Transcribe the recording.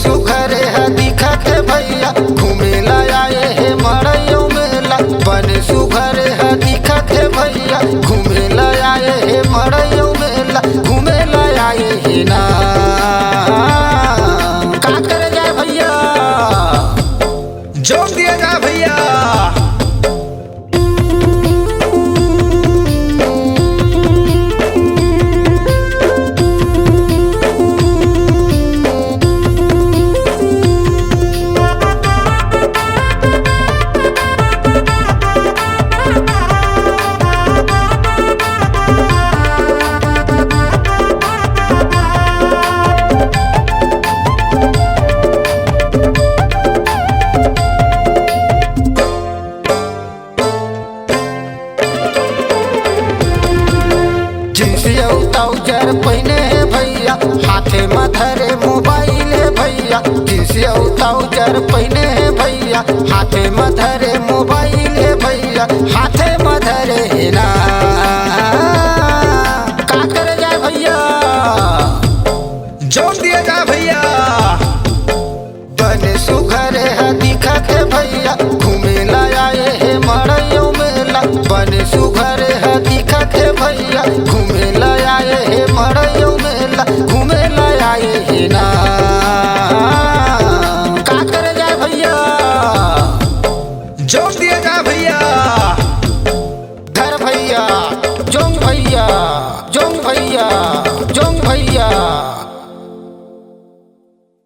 सुघरे है दिखत है भैया घूमेला आए है मड़ैयो मेला। बन सुघरे है दिखत है भैया घूमेला आए है मड़ैयो मेला। घूमेला आए है ना का करे जाए भैया जोक दिया जा भैया। ट्राउजर पहने है भैया हाथे में धरे मोबाइल है भैया। जींस ट्राउजर पहने है भैया हाथे में धरे मोबाइल है भैया। हाथे में धरे है ना का करे जाए भैया जोक दिया जा भैया। बने सुघरे है दिखत है भैया घूमेला आए है मड़ैयो मेला। बने सुघरे है दिखत है भैया घूमे